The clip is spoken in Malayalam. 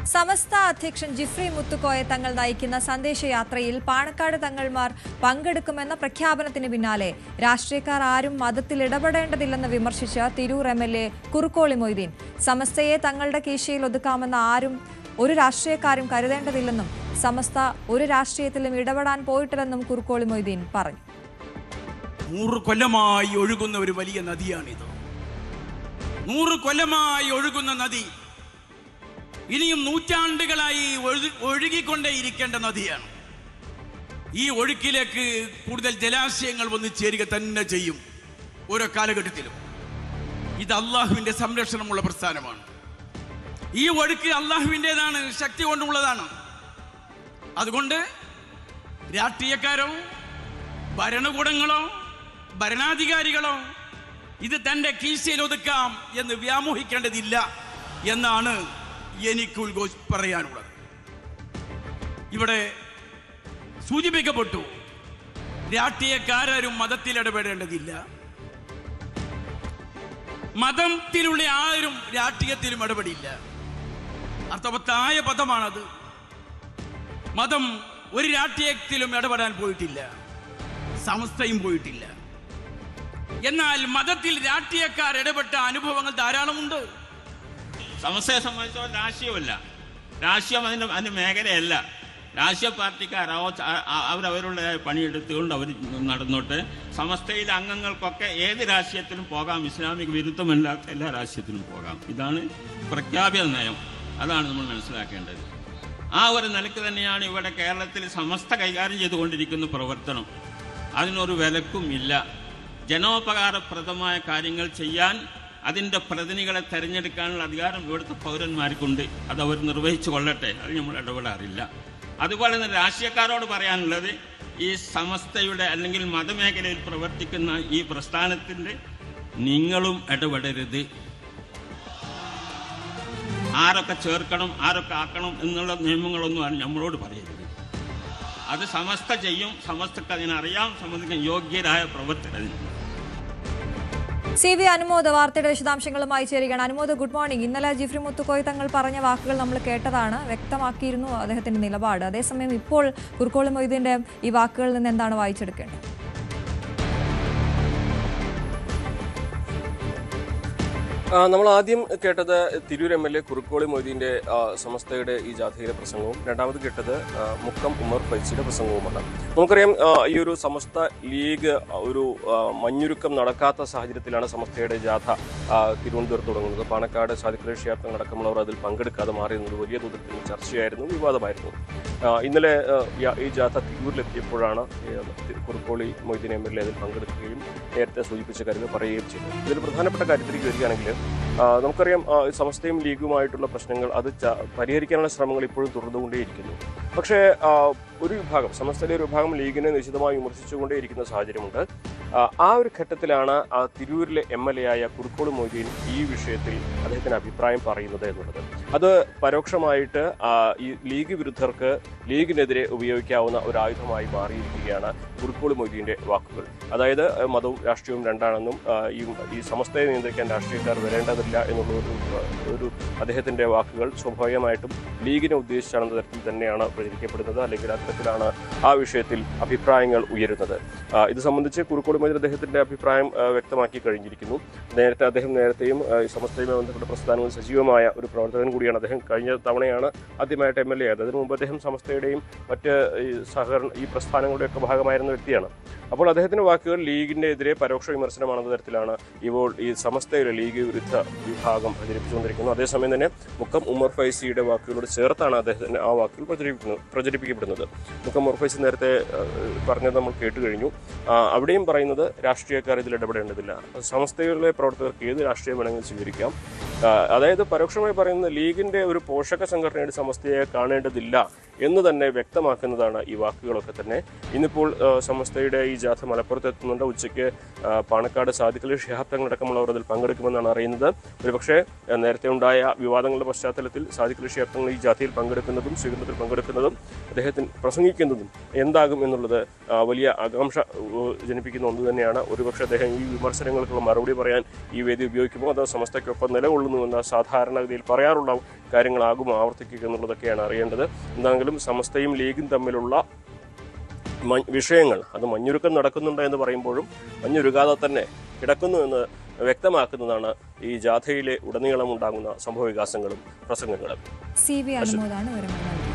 സമസ്ത അധ്യക്ഷൻ ജിഫ്രി മുത്തുക്കോയെ തങ്ങൾ നയിക്കുന്ന സന്ദേശയാത്രയിൽ പാണക്കാട് തങ്ങൾമാർ പങ്കെടുക്കുമെന്ന പ്രഖ്യാപനത്തിന് പിന്നാലെ രാഷ്ട്രീയക്കാർ ആരും മതത്തിൽ ഇടപെടേണ്ടതില്ലെന്ന് വിമർശിച്ച് തിരൂർ എംഎൽഎ കുറുക്കോളി മൊയ്തീൻ. സമസ്തയെ തങ്ങളുടെ കീശയിൽ ഒതുക്കാമെന്ന ആരും ഒരു രാഷ്ട്രീയക്കാരും കരുതേണ്ടതില്ലെന്നും സമസ്ത ഒരു രാഷ്ട്രീയത്തിലും ഇടപെടാൻ പോയിട്ടില്ലെന്നും കുറുക്കോളി മൊയ്തീൻ പറഞ്ഞു. 100 കൊല്ലമായി ഒഴുകുന്ന ഒരു വലിയ നദിയാണിത്. 100 കൊല്ലമായി ഒഴുകുന്ന നദി ഇനിയും നൂറ്റാണ്ടുകളായി ഒഴുകിക്കൊണ്ടേയിരിക്കേണ്ട നദിയാണ്. ഈ ഒഴുക്കിലേക്ക് കൂടുതൽ ജലാശയങ്ങൾ വന്നു ചേരുക തന്നെ ചെയ്യും ഓരോ കാലഘട്ടത്തിലും. ഇത് അള്ളാഹുവിന്റെ സംരക്ഷണമുള്ള പ്രസ്ഥാനമാണ്. ഈ ഒഴുക്ക് അള്ളാഹുവിൻ്റെതാണ്, ശക്തി കൊണ്ടുള്ളതാണ്. അതുകൊണ്ട് രാഷ്ട്രീയക്കാരോ ഭരണകൂടങ്ങളോ ഭരണാധികാരികളോ ഇത് തൻ്റെ കീശയിൽ ഒതുക്കാം എന്ന് വ്യാമോഹിക്കേണ്ടതില്ല എന്നാണ് എനിക്ക് പറയാനുള്ളത്. ഇവിടെ സൂചിപ്പിക്കപ്പെട്ടു, രാഷ്ട്രീയക്കാരും മതത്തിൽ ഇടപെടേണ്ടതില്ല, മതത്തിലുള്ള ആരും രാഷ്ട്രീയത്തിലും ഇടപെടില്ല. അർത്ഥവത്തായ പദമാണത്. മതം ഒരു രാഷ്ട്രീയത്തിലും ഇടപെടാൻ പോയിട്ടില്ല, സമസ്തയും പോയിട്ടില്ല. എന്നാൽ മതത്തിൽ രാഷ്ട്രീയക്കാർ ഇടപെട്ട അനുഭവങ്ങൾ ധാരാളമുണ്ട്. സമസ്തയെ സംബന്ധിച്ചോളം രാഷ്ട്രീയമല്ല, രാഷ്ട്രീയം അതിൻ്റെ മേഖലയല്ല. രാഷ്ട്രീയ പാർട്ടിക്കാർ അവരവരുടെ പണിയെടുത്തുകൊണ്ട് അവർ നടന്നോട്ട്. സമസ്തയിലെ അംഗങ്ങൾക്കൊക്കെ ഏത് രാഷ്ട്രീയത്തിലും പോകാം, ഇസ്ലാമിക വിരുദ്ധമല്ലാത്ത എല്ലാ രാഷ്ട്രീയത്തിലും പോകാം. ഇതാണ് പ്രഖ്യാപിത നയം. അതാണ് നമ്മൾ മനസ്സിലാക്കേണ്ടത്. ആ ഒരു നിലയ്ക്ക് തന്നെയാണ് ഇവിടെ കേരളത്തിൽ സമസ്ത കൈകാര്യം ചെയ്തുകൊണ്ടിരിക്കുന്ന പ്രവർത്തനം. അതിനൊരു വിലക്കും ഇല്ല. ജനോപകാരപ്രദമായ കാര്യങ്ങൾ ചെയ്യാൻ അതിൻ്റെ പ്രതിനിധികളെ തിരഞ്ഞെടുക്കാനുള്ള അധികാരം ഇവിടുത്തെ പൗരന്മാർക്കുണ്ട്. അത് അവർ നിർവഹിച്ചു കൊള്ളട്ടെ, അത് നമ്മൾ ഇടപെടാറില്ല. അതുപോലെ തന്നെ രാഷ്ട്രീയക്കാരോട് പറയാനുള്ളത്, ഈ സമസ്തയുടെ അല്ലെങ്കിൽ മതമേഖലയിൽ പ്രവർത്തിക്കുന്ന ഈ പ്രസ്ഥാനത്തിൻ്റെ നിങ്ങളും ഇടപെടരുത്. ആരൊക്കെ ചേർക്കണം, ആരൊക്കെ ആക്കണം എന്നുള്ള നിയമങ്ങളൊന്നും നമ്മളോട് പറയരുത്. അത് സമസ്ത ചെയ്യും, സമസ്തക്ക് അതിനറിയാം, സംബന്ധിക്കാൻ യോഗ്യരായ പ്രവർത്തകർ. CV അനുമോദ് വാർത്തയുടെ വിശദാംശങ്ങളുമായി ചേരുകയാണ്. Anumod, good morning. ഇന്നലെ ജിഫ്രി മുത്തുക്കോയ് തങ്ങൾ പറഞ്ഞ വാക്കുകൾ നമ്മൾ കേട്ടതാണ്, വ്യക്തമാക്കിയിരുന്നു അദ്ദേഹത്തിന്റെ നിലപാട്. അതേസമയം ഇപ്പോൾ കുറുക്കോളി മൊയ്തീന്റെ ഈ വാക്കുകളിൽ നിന്ന് എന്താണ് വായിച്ചെടുക്കേണ്ടത്? നമ്മൾ ആദ്യം കേട്ടത് തിരൂർ MLA കുറുക്കോളി മൊയ്തീൻ്റെ സമസ്തയുടെ ഈ ജാഥയിലെ പ്രസംഗവും, രണ്ടാമത് കേട്ടത് മുക്കം ഉമർ ഫൈസിയുടെ പ്രസംഗവുമാണ്. നമുക്കറിയാം, ഈ ഒരു സമസ്ത ലീഗ് ഒരു മഞ്ഞുരുക്കം നടക്കാത്ത സാഹചര്യത്തിലാണ് സമസ്തയുടെ ജാഥ തിരുവനന്തപുരത്ത് തുടങ്ങുന്നത്. പാണക്കാട് സാദിഖ് ഷിഹാബ് തങ്ങളടക്കമുള്ളവർ അതിൽ പങ്കെടുക്കാതെ മാറിയെന്നത് വലിയ തോതിൽ ചർച്ചയായിരുന്നു, വിവാദമായിരുന്നു. ഇന്നലെ ഈ ജാഥ തിരൂരിലെത്തിയപ്പോഴാണ് കുറുക്കോളി മൊയ്തീൻ MLA അതിൽ പങ്കെടുക്കുകയും നേരത്തെ സൂചിപ്പിച്ച കാര്യങ്ങൾ പറയുകയും ചെയ്തു. ഇതിൽ പ്രധാനപ്പെട്ട കാര്യത്തിലേക്ക് വരികയാണെങ്കിൽ, നമുക്കറിയാം സമസ്തയും ലീഗുമായിട്ടുള്ള പ്രശ്നങ്ങൾ അത് പരിഹരിക്കാനുള്ള ശ്രമങ്ങൾ ഇപ്പോഴും തുടർന്നുകൊണ്ടേയിരിക്കുന്നു. പക്ഷേ ഒരു വിഭാഗം, സമസ്തയിലെ ഒരു വിഭാഗം ലീഗിനെ നിശിതമായി വിമർശിച്ചുകൊണ്ടേയിരിക്കുന്ന സാഹചര്യമുണ്ട്. ആ ഒരു ഘട്ടത്തിലാണ് തിരൂരിലെ MLA ആയ കുറുക്കോളി മൊയ്തീൻ ഈ വിഷയത്തിൽ അദ്ദേഹത്തിന് അഭിപ്രായം പറയുന്നത് എന്നുള്ളത്. അത് പരോക്ഷമായിട്ട് ഈ ലീഗ് വിരുദ്ധർക്ക് ലീഗിനെതിരെ ഉപയോഗിക്കാവുന്ന ഒരു ആയുധമായി മാറിയിരിക്കുകയാണ് കുറുക്കോളി മൊയ്തീൻ്റെ വാക്കുകൾ. അതായത് മതവും രാഷ്ട്രീയവും രണ്ടാണെന്നും ഈ സമസ്തയെ നിയന്ത്രിക്കാൻ രാഷ്ട്രീയക്കാർ വരേണ്ടതില്ല എന്നുള്ള ഒരു അദ്ദേഹത്തിൻ്റെ വാക്കുകൾ സ്വാഭാവികമായിട്ടും ലീഗിനെ ഉദ്ദേശിച്ചാണെന്ന തരത്തിൽ തന്നെയാണ് പ്രചരിക്കപ്പെടുന്നത്. അല്ലെങ്കിൽ അത്തരത്തിലാണ് ആ വിഷയത്തിൽ അഭിപ്രായങ്ങൾ ഉയരുന്നത്. ഇത് സംബന്ധിച്ച് കുറുക്കോളി മൊയ്തീൻ അദ്ദേഹത്തിൻ്റെ അഭിപ്രായം വ്യക്തമാക്കി കഴിഞ്ഞിരിക്കുന്നു. അദ്ദേഹം നേരത്തെയും സമസ്തയുമായി ബന്ധപ്പെട്ട പ്രസ്ഥാനങ്ങളിൽ സജീവമായ ഒരു പ്രവർത്തകൻ കൂടിയാണ്. അദ്ദേഹം കഴിഞ്ഞ തവണയാണ് ആദ്യമായിട്ട് MLA ആയത്. അതിനു മുമ്പ് അദ്ദേഹം സമസ്തയുടെയും മറ്റ് ഈ പ്രസ്ഥാനങ്ങളുടെയൊക്കെ ഭാഗമായിരുന്ന വ്യക്തിയാണ്. അപ്പോൾ അദ്ദേഹത്തിൻ്റെ വാക്കുകൾ ലീഗിൻ്റെ എതിരെ പരോക്ഷ വിമർശനമാണെന്ന തരത്തിലാണ് ഇപ്പോൾ ഈ സമസ്തയിലെ ലീഗ് വിരുദ്ധ വിഭാഗം പ്രചരിപ്പിച്ചുകൊണ്ടിരിക്കുന്നത്. അതേസമയം തന്നെ മുക്കം ഉമർ ഫൈസിയുടെ വാക്കുകളോട് ചേർത്താണ് അദ്ദേഹത്തിന് ആ വാക്കുകൾ പ്രചരിപ്പിക്കപ്പെടുന്നത്. മുക്കം ഉമർ ഫൈസി നേരത്തെ പറഞ്ഞത് നമ്മൾ കേട്ട് കഴിഞ്ഞു. അവിടെയും പറയുന്നത് രാഷ്ട്രീയക്കാർ ഇതിൽ ഇടപെടേണ്ടതില്ല, സമസ്തയിലെ പ്രവർത്തകർക്ക് ഏത് രാഷ്ട്രീയം വേണമെങ്കിലും സ്വീകരിക്കാം. അതായത് പരോക്ഷമായി പറയുന്നത് ലീഗിൻ്റെ ഒരു പോഷക സംഘടനയുടെ സമസ്തയെ കാണേണ്ടതില്ല എന്ന് തന്നെ വ്യക്തമാക്കുന്നതാണ് ഈ വാക്കുകളൊക്കെ തന്നെ. ഇന്നിപ്പോൾ സമസ്തയുടെ ഈ ജാഥ മലപ്പുറത്ത് എത്തുന്നുണ്ട്. ഉച്ചയ്ക്ക് പാണക്കാട് സാദിഖ് ഷിഹാബ് തങ്ങളടക്കമുള്ളവർ അതിൽ പങ്കെടുക്കുമെന്നാണ് അറിയുന്നത്. ഒരുപക്ഷെ നേരത്തെ ഉണ്ടായ വിവാദങ്ങളുടെ പശ്ചാത്തലത്തിൽ സാദിഖ് ഷിഹാബ് തങ്ങൾ ഈ ജാഥയിൽ പങ്കെടുക്കുന്നതും സ്വീകരണത്തിൽ പങ്കെടുക്കുന്നതും അദ്ദേഹത്തിന് പ്രസംഗിക്കുന്നതും എന്താകും എന്നുള്ളത് വലിയ ആകാംക്ഷ ജനിപ്പിക്കുന്ന ഒന്ന് തന്നെയാണ്. ഒരുപക്ഷെ അദ്ദേഹം ഈ വിമർശനങ്ങൾക്കുള്ള മറുപടി പറയാൻ ഈ വേദി ഉപയോഗിക്കുമ്പോൾ അത് സമസ്തയ്ക്കൊപ്പം നിലകൊള്ളുന്നു നടക്കുന്നുവെന്ന സാധാരണഗതിയിൽ പറയാറുള്ള കാര്യങ്ങളാകും ആവർത്തിക്കുക എന്നുള്ളതൊക്കെയാണ് അറിയേണ്ടത്. എന്താണെങ്കിലും സമസ്തയും ലീഗും തമ്മിലുള്ള വിഷയങ്ങൾ അത് മഞ്ഞുരുക്കം നടക്കുന്നുണ്ട് എന്ന് പറയുമ്പോഴും മഞ്ഞുരുകാതെ തന്നെ കിടക്കുന്നു എന്ന് വ്യക്തമാക്കുന്നതാണ് ഈ ജാഥയിലെ ഉടനീളം ഉണ്ടാകുന്ന സംഭവവികാസങ്ങളും പ്രസംഗങ്ങളും. CV അനുമോദാണ് വിവരങ്ങൾ നൽകിയത്.